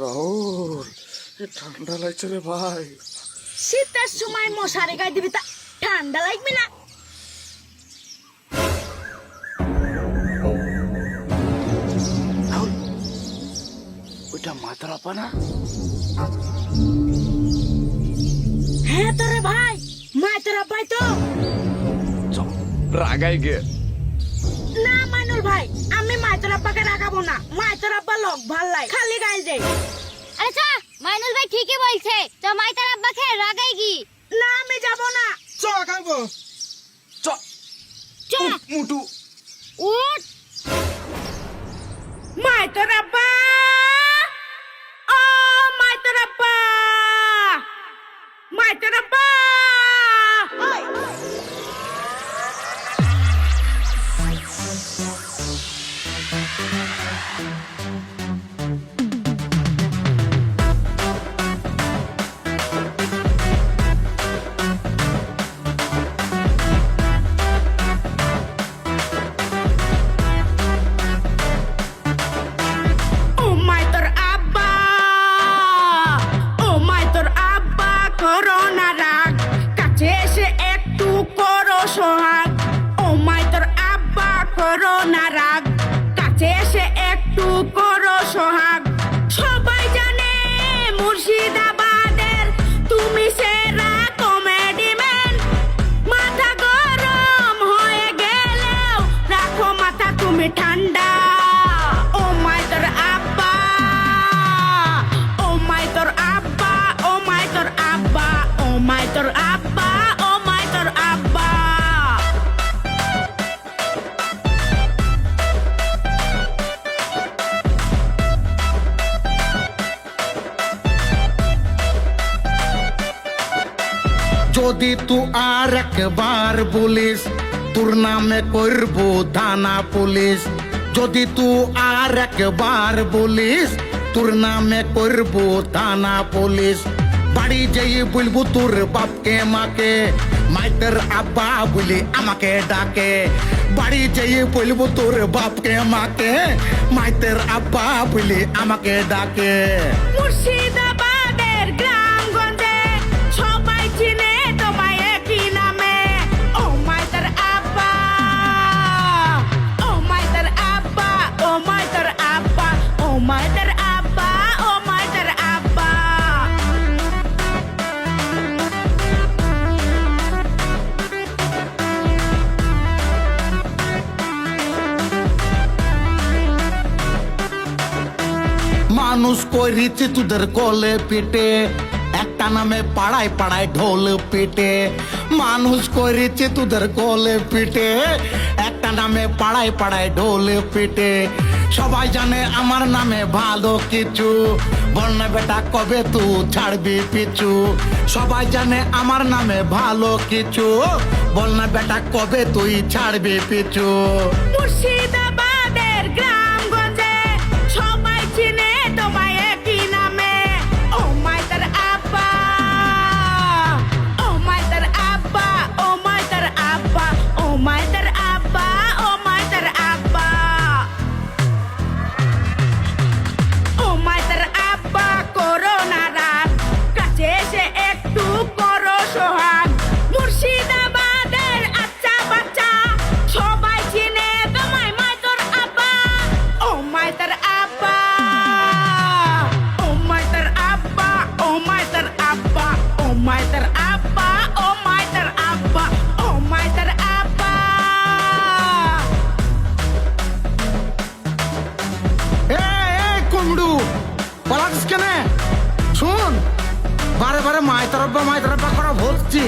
রাহুল, ঠান্ডা লাগছে রে ভাই। শীতের সময় মশারি গায়ে দিবি তা ঠান্ডা লাগবে না? ওইটা মাথার আপা না? হ্যাঁ তো রে ভাই, মাইতরা পাই তো। রাগাই গে না মাইনুল ভাই, আমি মাইতরা পাকে রাখাবো না। মাইতরা পা লোক ভাল লাগে, খালি গায়ে যায়। আচ্ছা মাইনুল ভাই ঠিকই বলছে, তো মাইতার আব্বাকে রাগাই কি? না আমি যাব না। চ খাইবো, চ চ মুটু উঠ। মাইতরা পা, ও মাইতরা পা, মাইতরা পা। সোহাগ, ও মাই তোর আব্বা করো না রাগ, কাছে এসে একটু করো সোহাগ। সবাই জানে মুর্শিদাবাদের তুমি সেরা কমেডি ম্যান। মাথা গরম হয়ে গেলেও রাখো মাথা তুমি ঠান্ডা। ও মাই তোর আব্বা, ও মাই তোর আব্বা, ও মাই তোর আব্বা, ও মাই তোর আব্বা, ও মাই তোর আব্বা। যদি তুই আর একবার বলিস তোর নামে করবো থানা পুলিশ। যদি তুই আর একবার বলিস তোর নামে করবো থানা পুলিশ। বাড়ি যেই বলবো তোর বাপকে মাকে মাইতের আব্বা বলি আমাকে ডাকে। বাড়ি যেই বলবো তোর বাপকে মাকে মাইতের আব্বা বলি আমাকে ডাকে। মুর্শিদাবাদের গ্রামগঞ্জে সবাই চিনে তোমায় একই নামে। ও মাই তোর আব্বা, ও মাই তোর আব্বা, ও মাই তোর আব্বা, ও মাই তোর আব্বা, ও মাই তোর আব্বা। মানুষ করেছে তোদের কোলে পিটে, একটা নামে পাড়ায় পাড়ায় ঢোল পিটে। মানুষ করেছে তোদের কোলে পিটে, একটা নামে পাড়ায় পাড়ায় ঢোল পিটে। সবাই জানে আমার নামে ভালো কিছু, বল না বেটা কবে তুই ছাড়বি পিছু। সবাই জানে আমার নামে ভালো কিছু, বল না বেটা কবে তুই ছাড়বি পিছু। মুর্শিদাবাদের গ্রামগঞ্জে সবাই চিনে তোমায় একই নামে। ও মাই তোর আব্বা, ও মাই তোর আব্বা, ও মাই তোর আব্বা, ও মাই তোর আব্বা, ও মাই তোর আব্বা। ও মাই তোর আব্বা করো না রাগ, কাছে এসে একটু করো সোহাগ। মুর্শিদাবাদের আচ্ছা বাচ্চা সবাই চিনে তোমায় মাই তোর আব্বা। ও মাই তোর আব্বা, ও মাই তোর আব্বা, ও মাই তোর আব্বা, ও মাই তোর আব্বা, ও মাই তোর আব্বা, ও মাই তোর আব্বা। এই কুমড়ু পালাচ্ছিস কেন? শোন, বারে বারে মায়ের তরফ করা বলছি।